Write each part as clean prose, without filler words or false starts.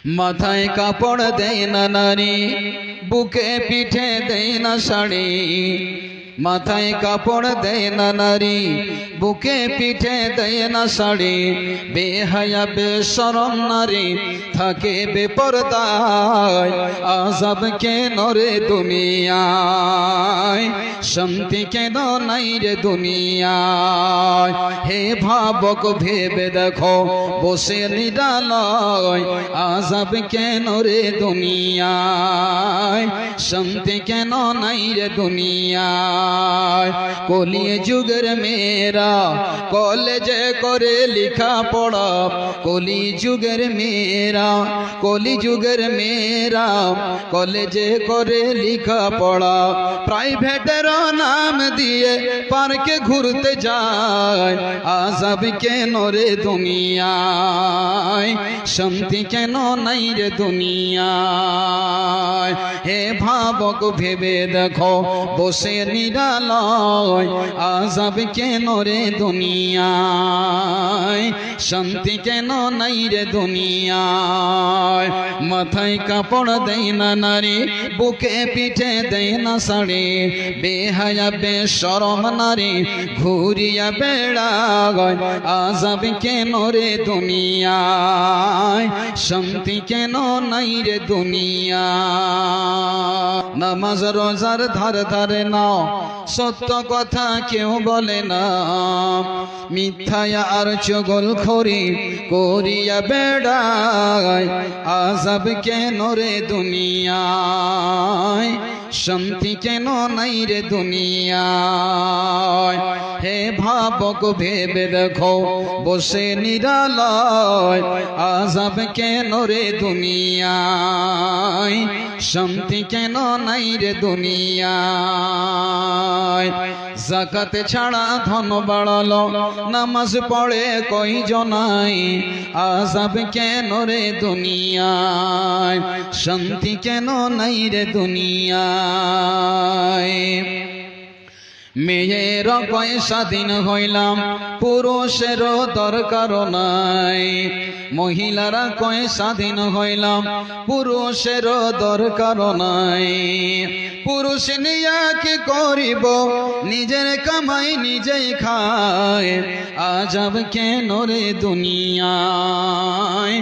মাথায় কাপড় দেয় না নারী, বুকে পিঠে দেয় না শাড়ি। মাথায় কাপড় দেয় না নারী, বুকে পিঠে দেয় না শাড়ি। বেহায়া বেশরম নারী থাকে বেপরদায়, আযাব কেন রে দুনিয়ায়, শান্তি কেন নাই রে দুনিয়ায়। হে ভাবক ভেবে দেখো বসে নিরালয়, আযাব কেন রে দুনিয়ায়, শান্তি কেন নাই রে দুনিয়ায়। কলি যুগের মেয়েরা কলেজে করে লেখা পড়া, কলি যুগের মেয়েরা, কলি যুগের মেয়েরা কলেজে করে লেখা পড়া। প্রাইভেটের নাম দিয়ে পার্কে ঘুরতে যায়, আযাব কেন রে দুনিয়ায়, শান্তি কেন নাই রে দুনিয়ায়। হে ভাবক ভেবে দেখো বসে নিরালয়, আযাব কেন রে দুনিয়ায়, শান্তি কেন নাই রে দুনিয়ায়। মাথায় কাপড় দেয় না নারী, বুকে পিঠে দেয় না শাড়ি। বেহায়া বেশরম নারী ঘুরিয়া বেড়ায়, আযাব কেন রে দুনিয়ায়, শান্তি কেন নাই রে দুনিয়ায়। নামাজ রোজার ধার ধারে না, সত্য কথা কেউ বলে না। মিথ্যায় আর চগলখড়ি করিয়া বেড়ায়, আযাব কেন রে দুনিয়ায়, শান্তি কেন নাই রে দুনিয়ায়। হে ভাবক ভেবে দেখো বসে নিরালয়, আযাব কেন রে দুনিয়ায়, শান্তি কেন নাই রে দুনিয়ায়। যাকাত ছাড়া ধন বাড়ালো, নামাজ পড়ে কই জনাই, আযাব কেন রে দুনিয়ায়, শান্তি কেন নাই রে দুনিয়ায়। মেয়ের কয় স্বাধীন হইলাম, পুরুষেরও দরকার নাই। মহিলারা কয় স্বাধীন হইলাম, পুরুষেরও দরকার নাই। পুরুষ নিয়া কি করিব, নিজের কামাই নিজেই খায়, আযাব কেন রে দুনিয়ায়,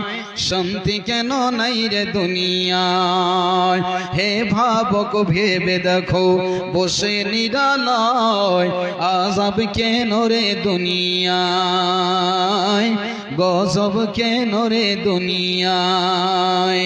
শান্তি কেন নাই রে দুনিয়ায়। হে ভাবক ভেবে দেখো বসে নিরালয়, আযাব কেন রে দুনিয়ায়, গজব কেন রে দুনিয়ায়।